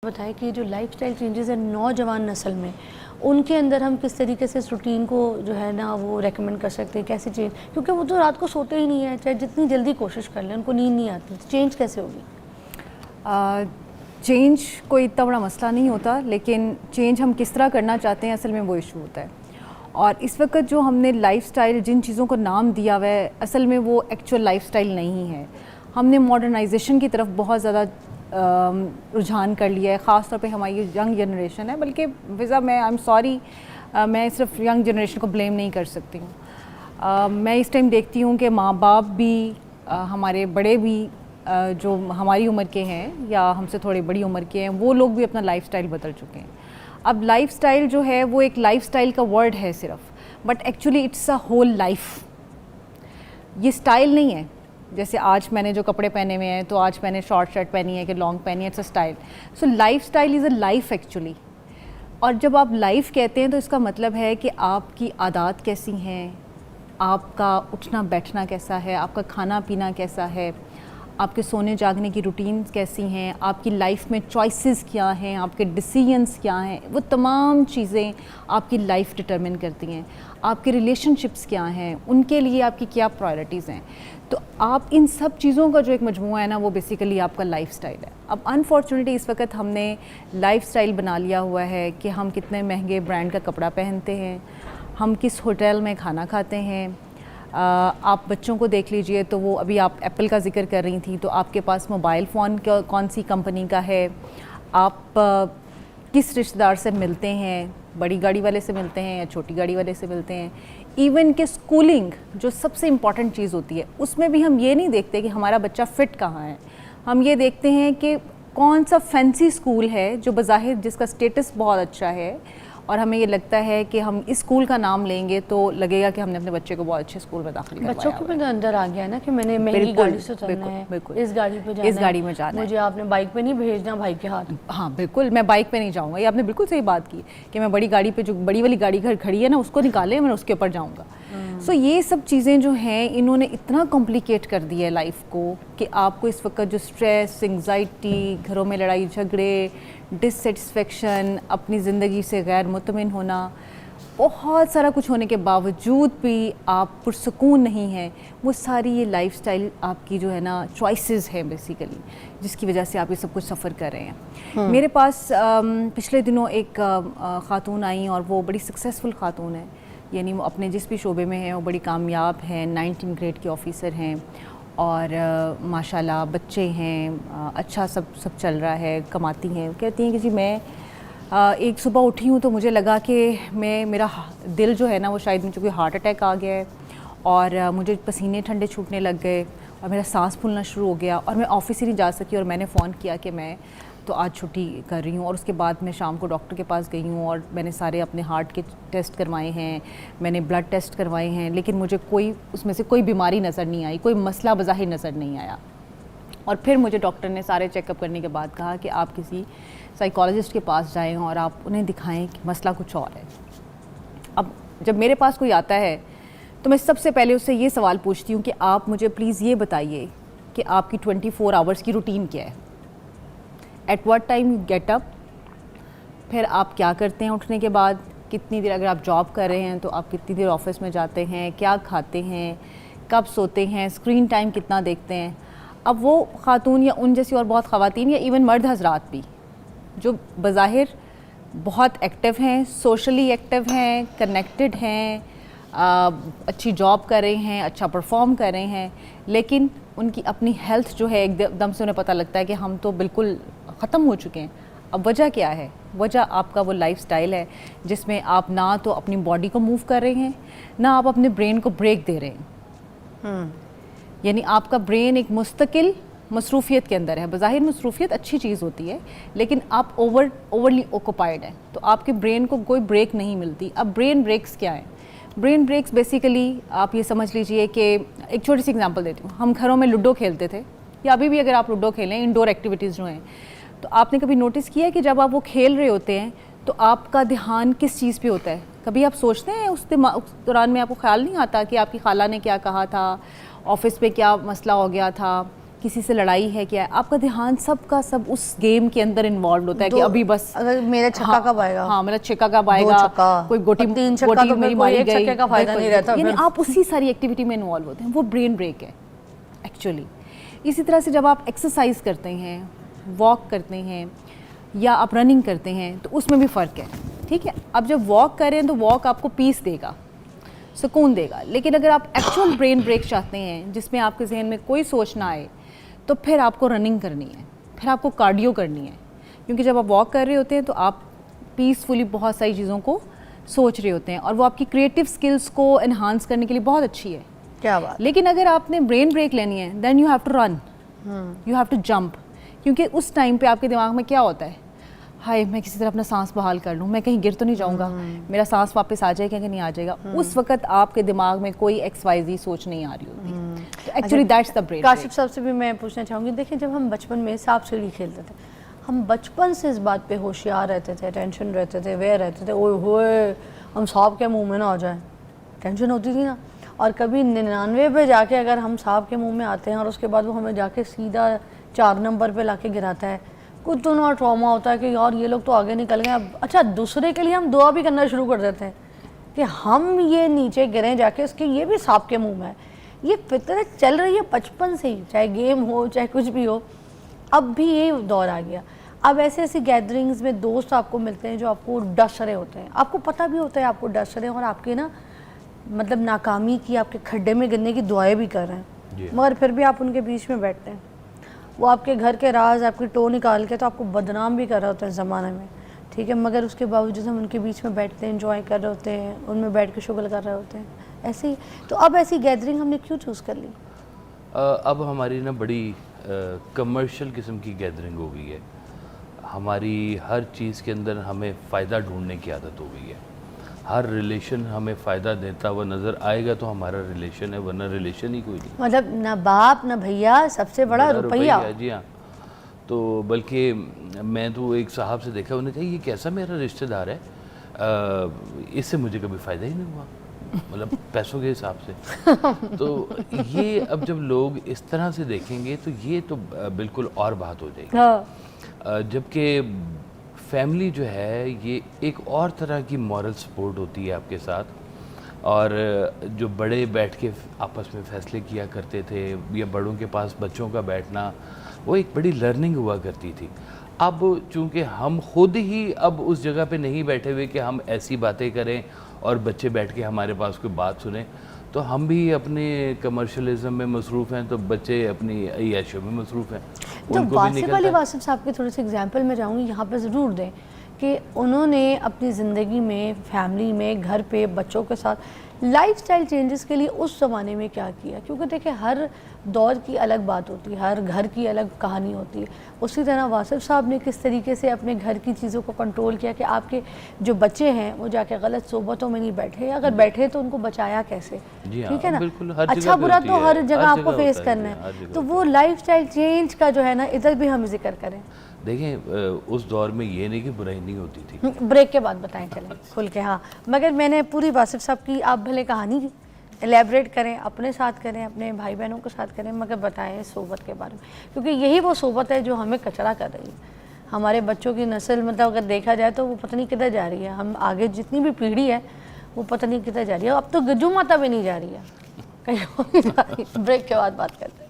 بتائیں کہ جو لائف سٹائل چینجز ہیں نوجوان نسل میں ان کے اندر ہم کس طریقے سے اس روٹین کو جو ہے نا وہ ریکمنڈ کر سکتے ہیں، کیسے چینج، کیونکہ وہ تو رات کو سوتے ہی نہیں ہیں، چاہے جتنی جلدی کوشش کر لیں ان کو نیند نہیں آتی، چینج کیسے ہوگی؟ چینج کوئی اتنا بڑا مسئلہ نہیں ہوتا، لیکن چینج ہم کس طرح کرنا چاہتے ہیں اصل میں وہ ایشو ہوتا ہے. اور اس وقت جو ہم نے لائف سٹائل جن چیزوں کو نام دیا ہوا ہے اصل میں وہ ایکچوئل لائف سٹائل نہیں ہے. ہم نے ماڈرنائزیشن کی طرف بہت زیادہ رجحان کر لیا ہے، خاص طور پہ ہماری ینگ جنریشن ہے. بلکہ ویزا میں آئی ایم سوری، میں صرف ینگ جنریشن کو بلیم نہیں کر سکتی ہوں. میں اس ٹائم دیکھتی ہوں کہ ماں باپ بھی، ہمارے بڑے بھی جو ہماری عمر کے ہیں یا ہم سے تھوڑی بڑی عمر کے ہیں، وہ لوگ بھی اپنا لائف سٹائل بدل چکے ہیں. اب لائف سٹائل جو ہے وہ ایک لائف سٹائل کا ورڈ ہے صرف، but actually it's a whole life. یہ سٹائل نہیں ہے جیسے آج میں نے جو کپڑے پہنے ہوئے ہیں تو آج میں نے شارٹ شرٹ پہنی ہے کہ لانگ پہنی ہے، it's a style. So life style is a life actually. اور جب آپ لائف کہتے ہیں تو اس کا مطلب ہے کہ آپ کی عادات کیسی ہیں، آپ کا اٹھنا بیٹھنا کیسا ہے، آپ کا کھانا پینا کیسا ہے، آپ کے سونے جاگنے کی روٹینز کیسی ہیں، آپ کی لائف میں چوائسیز کیا ہیں، آپ کے ڈیسیژنس کیا ہیں. وہ تمام چیزیں آپ کی لائف ڈٹرمن کرتی ہیں. آپ کے ریلیشن شپس کیا ہیں، ان کے لیے آپ کی کیا پرائرٹیز ہیں. تو آپ ان سب چیزوں کا جو ایک مجموعہ ہے نا وہ بیسیکلی آپ کا لائف سٹائل ہے. اب انفارچونیٹلی اس وقت ہم نے لائف سٹائل بنا لیا ہوا ہے کہ ہم کتنے مہنگے برانڈ کا کپڑا پہنتے ہیں، ہم کس ہوٹل میں کھانا کھاتے ہیں. آپ بچوں کو دیکھ لیجئے تو وہ ابھی آپ ایپل کا ذکر کر رہی تھیں، تو آپ کے پاس موبائل فون کون سی کمپنی کا ہے، آپ کس رشتہ دار سے ملتے ہیں، بڑی گاڑی والے سے ملتے ہیں یا چھوٹی گاڑی والے سے ملتے ہیں. ایون کہ اسکولنگ جو سب سے امپورٹنٹ چیز ہوتی ہے اس میں بھی ہم یہ نہیں دیکھتے کہ ہمارا بچہ فٹ کہاں ہے. ہم یہ دیکھتے ہیں کہ کون سا فینسی اسکول ہے جو بظاہر جس کا اسٹیٹس بہت اچھا ہے، اور ہمیں یہ لگتا ہے کہ ہم اس اسکول کا نام لیں گے تو لگے گا کہ ہم نے اپنے بچے کو بہت اچھے اسکول میں داخل کروایا. بچوں کے بھی اندر آ گیا نا کہ میں نے مہنگی گاڑی سے چلنا ہے، اس گاڑی پہ جانا ہے، اس گاڑی میں جانا ہے، مجھے آپ نے بائک پہ نہیں بھیجنا بھائی کے ہاتھ. ہاں بالکل، میں بائک پہ نہیں جاؤں گا. یہ آپ نے بالکل صحیح بات کی کہ میں بڑی گاڑی پہ، جو بڑی والی گاڑی گھر کھڑی ہے نا اس کو نکالے میں اس کے اوپر جاؤں گا. سو یہ سب چیزیں جو ہیں انہوں نے اتنا کمپلیکیٹ کر دیا ہے لائف کو کہ آپ کو اس وقت جو اسٹریس، انگزائٹی، گھروں میں لڑائی جھگڑے، ڈس سیٹسفیکشن، اپنی زندگی سے غیر مطمئن ہونا، بہت سارا کچھ ہونے کے باوجود بھی آپ پرسکون نہیں ہیں. وہ ساری یہ لائف سٹائل آپ کی جو ہے نا چوائسیز ہیں بیسیکلی، جس کی وجہ سے آپ یہ سب کچھ سفر کر رہے ہیں. میرے پاس پچھلے دنوں ایک خاتون آئیں اور وہ بڑی سکسیزفل خاتون ہے، یعنی وہ اپنے جس بھی شعبے میں ہیں وہ بڑی کامیاب ہیں، 19 گریڈ کی آفیسر ہیں، اور ماشاءاللہ بچے ہیں، اچھا سب چل رہا ہے، کماتی ہیں. کہتی ہیں کہ جی میں ایک صبح اٹھی ہوں تو مجھے لگا کہ میرا دل جو ہے نا وہ شاید مجھے کوئی ہارٹ اٹیک آ گیا ہے، اور مجھے پسینے ٹھنڈے چھوٹنے لگ گئے اور میرا سانس پھولنا شروع ہو گیا، اور میں آفس ہی نہیں جا سکی. اور میں نے فون کیا کہ میں تو آج چھٹی کر رہی ہوں. اور اس کے بعد میں شام کو ڈاکٹر کے پاس گئی ہوں اور میں نے سارے اپنے ہارٹ کے ٹیسٹ کروائے ہیں، میں نے بلڈ ٹیسٹ کروائے ہیں، لیکن مجھے اس میں سے کوئی بیماری نظر نہیں آئی، کوئی مسئلہ بظاہر نظر نہیں آیا. اور پھر مجھے ڈاکٹر نے سارے چیک اپ کرنے کے بعد کہا کہ آپ کسی سائیکالوجسٹ کے پاس جائیں اور آپ انہیں دکھائیں کہ مسئلہ کچھ اور ہے. اب جب میرے پاس کوئی آتا ہے تو میں سب سے پہلے اس سے یہ سوال پوچھتی ہوں کہ آپ مجھے پلیز یہ بتائیے کہ آپ کی 24 آورس کی روٹین کیا ہے. At what time you get up, پھر آپ کیا کرتے ہیں اٹھنے کے بعد، کتنی دیر، اگر آپ جاب کر رہے ہیں تو آپ کتنی دیر آفس میں جاتے ہیں، کیا کھاتے ہیں، کب سوتے ہیں، اسکرین ٹائم کتنا دیکھتے ہیں. اب وہ خاتون یا ان جیسی اور بہت خواتین یا ایون مرد حضرات بھی جو بظاہر بہت ایکٹیو ہیں، سوشلی ایکٹیو ہیں، کنیکٹڈ ہیں، اچھی جاب کر رہے ہیں، اچھا پرفارم کر رہے ہیں، لیکن ان کی اپنی ہیلتھ جو ہے ایک دم سے انہیں پتہ لگتا ہے کہ ہم تو بالکل ختم ہو چکے ہیں. اب وجہ کیا ہے؟ وجہ آپ کا وہ لائف سٹائل ہے جس میں آپ نہ تو اپنی باڈی کو موو کر رہے ہیں، نہ آپ اپنے برین کو بریک دے رہے ہیں. یعنی آپ کا برین ایک مستقل مصروفیت کے اندر ہے. بظاہر مصروفیت اچھی چیز ہوتی ہے، لیکن آپ اوورلی اوکوپائڈ ہیں تو آپ کے برین کو کوئی بریک نہیں ملتی. اب برین بریکس کیا ہیں؟ برین بریکس بیسیکلی آپ یہ سمجھ لیجئے کہ ایک چھوٹی سی ایگزامپل دیتی ہوں. ہم گھروں میں لوڈو کھیلتے تھے، یا ابھی بھی اگر آپ لوڈو کھیلیں، انڈور ایکٹیویٹیز جو ہیں، تو آپ نے کبھی نوٹس کیا کہ جب آپ وہ کھیل رہے ہوتے ہیں تو آپ کا دھیان کس چیز پہ ہوتا ہے؟ کبھی آپ سوچتے ہیں اس دوران میں آپ کو خیال نہیں آتا کہ آپ کی خالہ نے کیا کہا تھا، آفس پہ کیا مسئلہ ہو گیا تھا، کسی سے لڑائی ہے کیا ہے, آپ کا دھیان سب کا سب اس گیم کے اندر انوالوڈ ہوتا ہے کہ ابھی بس اگر میرا چھکا کب آئے گا, ہاں میرا چھکا کب آئے گا, کوئی گوٹی میری ماری گئی, کا فائدہ نہیں رہتا, یعنی آپ اسی ساری ایکٹیویٹی میں انوالو ہوتے ہیں. وہ برین بریک ہے ایکچولی. اسی طرح سے جب آپ ایکسرسائز کرتے ہیں, واک کرتے ہیں یا آپ رننگ کرتے ہیں تو اس میں بھی فرق ہے, ٹھیک ہے. اب جب واک کریں تو واک آپ کو پیس دے گا, سکون دے گا, لیکن اگر آپ ایکچوئل برین بریک چاہتے ہیں جس میں آپ کے ذہن میں کوئی سوچ نہ آئے تو پھر آپ کو رننگ کرنی ہے, پھر آپ کو کارڈیو کرنی ہے. کیونکہ جب آپ واک کر رہے ہوتے ہیں تو آپ پیسفلی بہت ساری چیزوں کو سوچ رہے ہوتے ہیں اور وہ آپ کی کریٹیو سکلز کو انہانس کرنے کے لیے بہت اچھی ہے. کیا بات. لیکن اگر آپ نے برین بریک لینی ہے then you have to run, you have to jump. کیونکہ اس ٹائم پہ آپ کے دماغ میں کیا ہوتا ہے, ہائے میں کسی طرح اپنا سانس بحال کر لوں, میں کہیں گر تو نہیں جاؤں گا, میرا سانس واپس آ جائے گا کہ نہیں آ جائے گا. اس وقت آپ کے دماغ میں کوئی ایکس وائی زی سوچ نہیں آ رہی ہوتی. Actually that's the brain. Kashif صاحب سے بھی میں پوچھنا چاہوں گی, دیکھیں جب ہم بچپن میں سانپ سیڑھی کھیلتے تھے, ہم بچپن سے اس بات پہ ہوشیار رہتے تھے, ٹینشن رہتے تھے, اویئر رہتے تھے, اوئے ہوئے ہم سانپ کے منہ میں نہ آ جائیں, ٹینشن ہوتی تھی نا. اور کبھی 99 پہ جا کے اگر ہم سانپ کے منہ میں آتے ہیں اور اس کے بعد وہ ہمیں جا کے سیدھا 4 نمبر پہ لا کے گراتا ہے, کچھ تو نہ ٹراما ہوتا ہے کہ یار یہ لوگ تو آگے نکل گئے. اب اچھا دوسرے کے لیے ہم دعا بھی کرنا شروع کر دیتے ہیں کہ ہم یہ نیچے گریں جا کے, اس کے یہ بھی سانپ کے منہ میں ہے. یہ فطرت چل رہی ہے بچپن سے ہی, چاہے گیم ہو چاہے کچھ بھی ہو. اب بھی یہ دور آ گیا. اب ایسی ایسی گیدرنگز میں دوست آپ کو ملتے ہیں جو آپ کو ڈس رہے ہوتے ہیں, آپ کو پتہ بھی ہوتا ہے آپ کو ڈس رہے ہیں اور آپ کے نا مطلب ناکامی کی, آپ کے کھڈے میں گرنے کی دعائیں بھی کر رہے ہیں, مگر پھر بھی آپ ان کے بیچ میں بیٹھتے ہیں. وہ آپ کے گھر کے راز آپ کی ٹو نکال کے تو آپ کو بدنام بھی کر رہے ہوتے ہیں زمانے میں, ٹھیک ہے, مگر اس کے باوجود ہم ان کے بیچ میں بیٹھتے ہیں, انجوائے کر رہے ہوتے ہیں, ان میں بیٹھ کے شغل کر رہے ہوتے ہیں. ایسے ہی تو اب ایسی گیدرنگ ہم نے کیوں چوز کر لی؟ اب ہماری نا بڑی کمرشل قسم کی گیدرنگ ہو گئی ہے. ہماری ہر چیز کے اندر ہمیں فائدہ ڈھونڈنے کی عادت ہو گئی ہے. ہر ریلیشن ہمیں فائدہ دیتا ہوا نظر آئے گا تو ہمارا ریلیشن ہے, ورنہ ریلیشن ہی کوئی نہیں. مطلب نہ باپ نہ بھیا, سب سے بڑا روپیہ. جی ہاں. تو بلکہ میں تو ایک صاحب سے دیکھا, انہوں نے کہا یہ کیسا میرا رشتہ دار ہے, اس سے مجھے کبھی فائدہ ہی نہیں ہوا, مطلب پیسوں کے حساب سے. تو یہ اب جب لوگ اس طرح سے دیکھیں گے تو یہ تو بالکل اور بات ہو جائے گی. جبکہ فیملی جو ہے یہ ایک اور طرح کی مورل سپورٹ ہوتی ہے آپ کے ساتھ, اور جو بڑے بیٹھ کے آپس میں فیصلے کیا کرتے تھے یا بڑوں کے پاس بچوں کا بیٹھنا, وہ ایک بڑی لرننگ ہوا کرتی تھی. اب چونکہ ہم خود ہی اب اس جگہ پہ نہیں بیٹھے ہوئے کہ ہم ایسی باتیں کریں اور بچے بیٹھ کے ہمارے پاس کوئی بات سنیں, تو ہم بھی اپنے کمرشلزم میں مصروف ہیں تو بچے اپنی عیاشیوں میں مصروف ہیں. جو واصف علی واصف صاحب کی تھوڑی سی اگزامپل میں جاؤں گی یہاں پہ ضرور دیں کہ انہوں نے اپنی زندگی میں, فیملی میں, گھر پہ بچوں کے ساتھ لائف سٹائل چینجز کے لیے اس زمانے میں کیا کیا. کیونکہ دیکھیں ہر دور کی الگ بات ہوتی ہے, ہر گھر کی الگ کہانی ہوتی ہے. اسی طرح واصف صاحب نے کس طریقے سے اپنے گھر کی چیزوں کو کنٹرول کیا کہ آپ کے جو بچے ہیں وہ جا کے غلط صحبتوں میں نہیں بیٹھے, اگر بیٹھے تو ان کو بچایا کیسے, ٹھیک ہے نا. اچھا برا تو ہر جگہ آپ کو فیس کرنا ہے, تو وہ لائف سٹائل چینج کا جو ہے نا ادھر بھی ہم ذکر کریں. دیکھیں اس دور میں یہ نہیں کہ برائی نہیں ہوتی تھی. بریک کے بعد بتائیں چلیں کھل کے. ہاں مگر میں نے پوری واصف صاحب کی آپ بھلے کہانی ایلیبریٹ کریں, اپنے ساتھ کریں, اپنے بھائی بہنوں کے ساتھ کریں, مگر بتائیں صحبت کے بارے میں, کیونکہ یہی وہ صحبت ہے جو ہمیں کچرا کر رہی ہے. ہمارے بچوں کی نسل مطلب اگر دیکھا جائے تو وہ پتہ نہیں کدھر جا رہی ہے. ہم آگے جتنی بھی پیڑھی ہے وہ پتہ نہیں کدھر جا رہی ہے. اب تو گجو ماتا بھی نہیں جا رہی ہے, کہیں اور نہیں جا رہی. بریک کے بعد بات کرتے ہیں.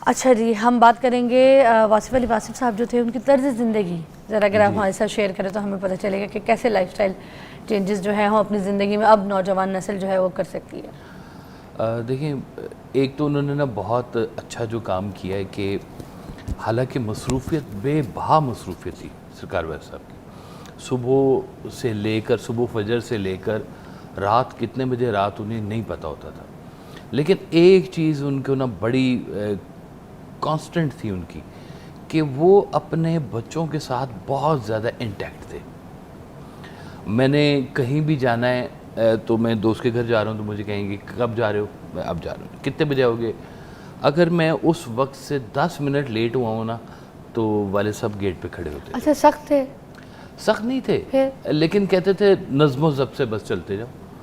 اچھا جی, ہم بات کریں گے واصف علی واصف صاحب جو تھے ان کی طرز زندگی, ذرا اگر آپ ہمارے ساتھ شیئر کریں تو ہمیں پتہ چلے گا کہ کیسے لائف سٹائل چینجز جو ہے ہم اپنی زندگی میں اب نوجوان نسل جو ہے وہ کر سکتی ہے. دیکھیں ایک تو انہوں نے نا بہت اچھا جو کام کیا ہے کہ حالانکہ مصروفیت بے بہا مصروفیت تھی سرکار ویس صاحب کی, صبح سے لے کر صبح فجر سے لے کر رات کتنے بجے رات انہیں نہیں پتہ ہوتا تھا, لیکن ایک چیز ان کو نا بڑی کانسٹنٹ تھی ان کی کہ وہ اپنے بچوں کے ساتھ بہت زیادہ انٹیکٹ تھے. میں نے کہیں بھی جانا ہے تو میں دوست کے گھر جا رہا ہوں تو مجھے کہیں گے کب جا رہے ہو, میں اب جا رہا ہوں, کتنے بجے آؤ گے. اگر میں اس وقت سے 10 منٹ لیٹ ہوا ہوں نا تو والد صاحب گیٹ پہ کھڑے ہوتے. اچھا سخت تھے؟ سخت نہیں تھے, لیکن کہتے تھے نظم و ضبط سے بس چلتے جاؤ.